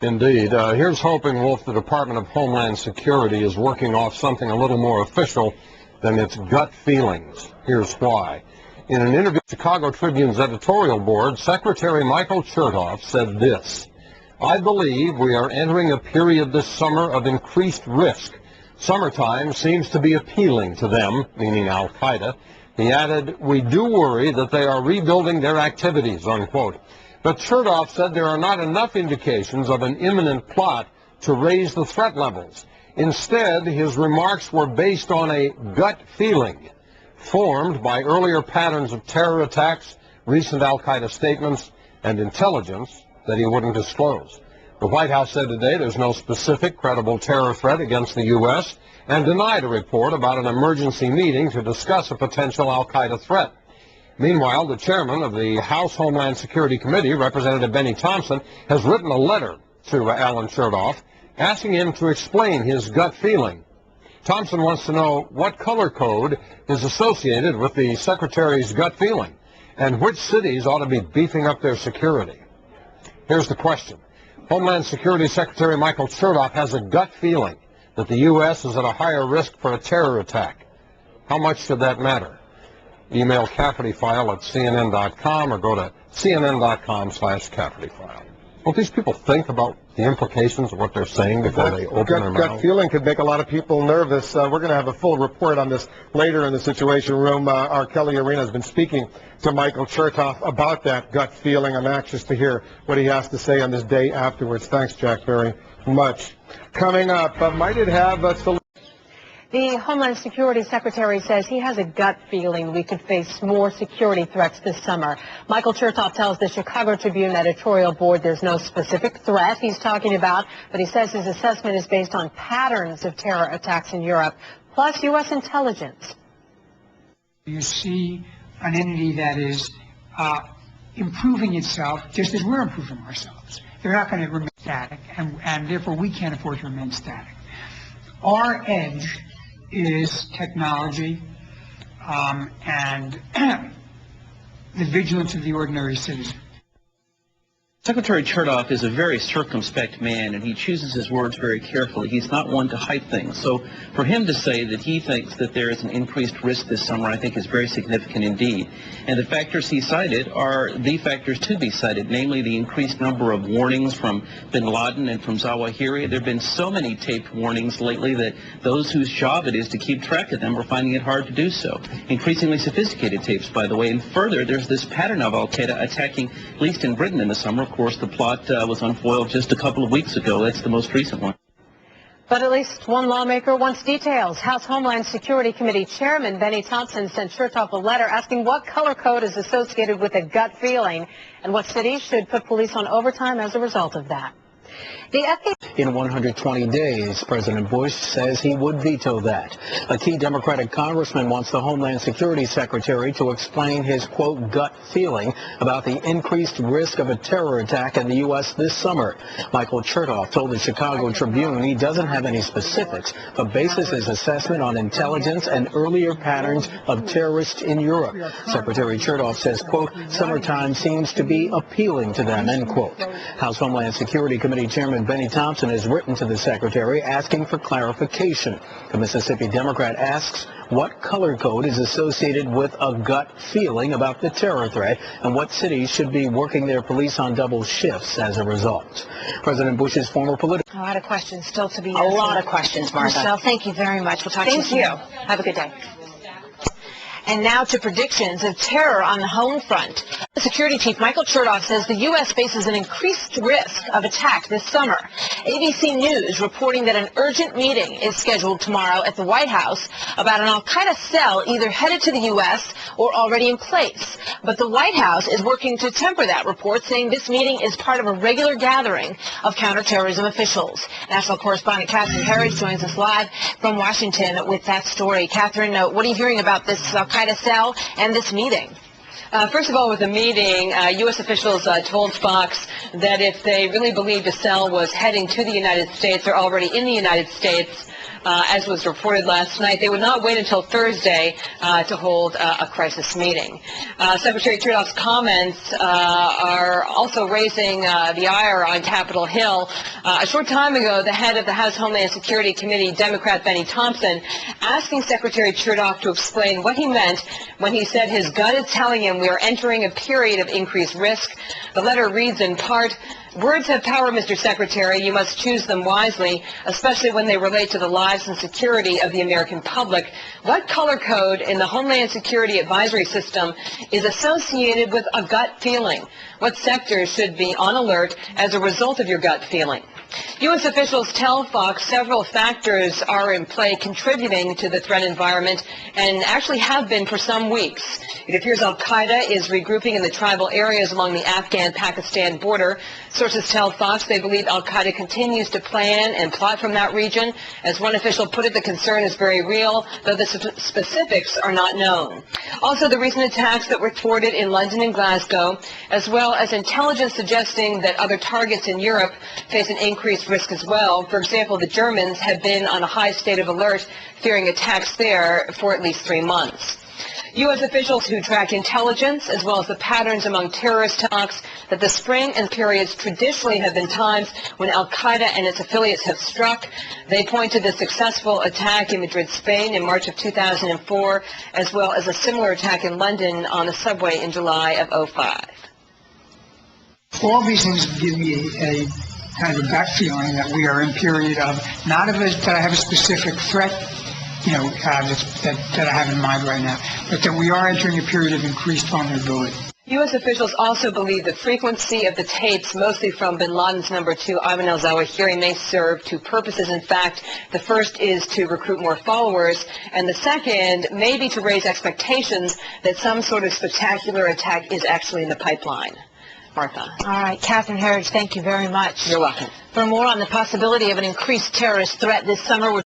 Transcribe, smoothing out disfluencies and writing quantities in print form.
Indeed. Here's hoping, Wolf, the Department of Homeland Security is working off something a little more official than its gut feelings. Here's why. In an interview with Chicago Tribune's editorial board, Secretary Michael Chertoff said this: "I believe we are entering a period this summer of increased risk. Summertime seems to be appealing to them," meaning Al-Qaeda. He added, "We do worry that they are rebuilding their activities," unquote. But Chertoff said there are not enough indications of an imminent plot to raise the threat levels. Instead, his remarks were based on a gut feeling formed by earlier patterns of terror attacks, recent Al-Qaeda statements, and intelligence that he wouldn't disclose. The White House said today there's no specific credible terror threat against the U.S. and denied a report about an emergency meeting to discuss a potential Al-Qaeda threat. Meanwhile, the chairman of the House Homeland Security Committee, Representative Bennie Thompson, has written a letter to Alan Chertoff asking him to explain his gut feeling. Thompson wants to know what color code is associated with the Secretary's gut feeling and which cities ought to be beefing up their security. Here's the question. Homeland Security Secretary Michael Chertoff has a gut feeling that the U.S. is at a higher risk for a terror attack. How much should that matter? Email CaffertyFile@CNN.com or go to CNN.com/CaffertyFile. Don't these people think about the implications of what they're saying before they open their mouth? Gut feeling could make a lot of people nervous. We're going to have a full report on this later in the Situation Room. Our Kelly Arena has been speaking to Michael Chertoff about that gut feeling. I'm anxious to hear what he has to say on this day afterwards. Thanks, Jack, very much. Coming up, might it have a solution? The Homeland Security Secretary says he has a gut feeling we could face more security threats this summer. Michael Chertoff tells the Chicago Tribune editorial board there's no specific threat he's talking about, but he says his assessment is based on patterns of terror attacks in Europe, plus U.S. intelligence. You see an entity that is improving itself just as we're improving ourselves. They're not going to remain static, and therefore we can't afford to remain static. Our edge is technology and the vigilance of the ordinary citizen. Secretary Chertoff is a very circumspect man, and he chooses his words very carefully. He's not one to hide things. So for him to say that he thinks that there is an increased risk this summer, I think is very significant indeed. And the factors he cited are the factors to be cited, namely the increased number of warnings from bin Laden and from Zawahiri. There have been so many taped warnings lately that those whose job it is to keep track of them are finding it hard to do so. Increasingly sophisticated tapes, by the way. And further, there's this pattern of Al-Qaeda attacking, at least in Britain in the summer. Of course, the plot was unfoiled just a couple of weeks ago. That's the most recent one. But at least one lawmaker wants details. House Homeland Security Committee Chairman Bennie Thompson sent Chertoff a letter asking what color code is associated with a gut feeling and what cities should put police on overtime as a result of that. The FBI. In 120 days, President Bush says he would veto that. A key Democratic congressman wants the Homeland Security Secretary to explain his, quote, gut feeling about the increased risk of a terror attack in the U.S. this summer. Michael Chertoff told the Chicago Tribune he doesn't have any specifics, but bases his assessment on intelligence and earlier patterns of terrorists in Europe. Secretary Chertoff says, quote, summertime seems to be appealing to them, end quote. House Homeland Security Committee Chairman Bennie Thompson has written to the Secretary asking for clarification. The Mississippi Democrat asks what color code is associated with a gut feeling about the terror threat and what cities should be working their police on double shifts as a result. President Bush's former political... A lot of questions still to be answered. A lot of questions, Martha. Michelle, thank you very much. We'll talk to you soon. Thank you. Have a good day. And now to predictions of terror on the home front. Security Chief Michael Chertoff says the U.S. faces an increased risk of attack this summer. ABC News reporting that an urgent meeting is scheduled tomorrow at the White House about an Al-Qaeda cell either headed to the U.S. or already in place. But the White House is working to temper that report, saying this meeting is part of a regular gathering of counterterrorism officials. National correspondent Catherine Herridge joins us live from Washington with that story. Catherine, what are you hearing about this Al-Qaeda cell and this meeting? First of all, with the meeting, U.S. officials told Fox that if they really believed a cell was heading to the United States or already in the United States, as was reported last night, they would not wait until Thursday to hold a crisis meeting. Secretary Chertoff's comments are also raising the ire on Capitol Hill. A short time ago, the head of the House Homeland Security Committee, Democrat Bennie Thompson, asking Secretary Chertoff to explain what he meant when he said his gut is telling him we are entering a period of increased risk. The letter reads in part, "Words have power, Mr. Secretary. You must choose them wisely, especially when they relate to the lives and security of the American public. What color code in the Homeland Security Advisory System is associated with a gut feeling? What sectors should be on alert as a result of your gut feeling?" U.S. officials tell Fox several factors are in play contributing to the threat environment and actually have been for some weeks. It appears al-Qaeda is regrouping in the tribal areas along the Afghan-Pakistan border. Sources tell Fox they believe al-Qaeda continues to plan and plot from that region. As one official put it, the concern is very real, though the specifics are not known. Also, the recent attacks that were thwarted in London and Glasgow, as well as intelligence suggesting that other targets in Europe face an increased risk as well. For example, the Germans have been on a high state of alert, fearing attacks there for at least 3 months. U.S. officials who track intelligence, as well as the patterns among terrorist talks, that the spring and periods traditionally have been times when al-Qaeda and its affiliates have struck. They point to the successful attack in Madrid, Spain in March of 2004, as well as a similar attack in London on a subway in July of 2005. All these things give me a kind of a gut feeling that we are in a period of, not of that I have a specific threat, that I have in mind right now, but that we are entering a period of increased vulnerability. U.S. officials also believe the frequency of the tapes, mostly from bin Laden's number 2, Ayman al-Zawahiri, may serve two purposes. In fact, the first is to recruit more followers, and the second may be to raise expectations that some sort of spectacular attack is actually in the pipeline. Martha. All right, Catherine Herridge, thank you very much. You're welcome. For more on the possibility of an increased terrorist threat this summer, we're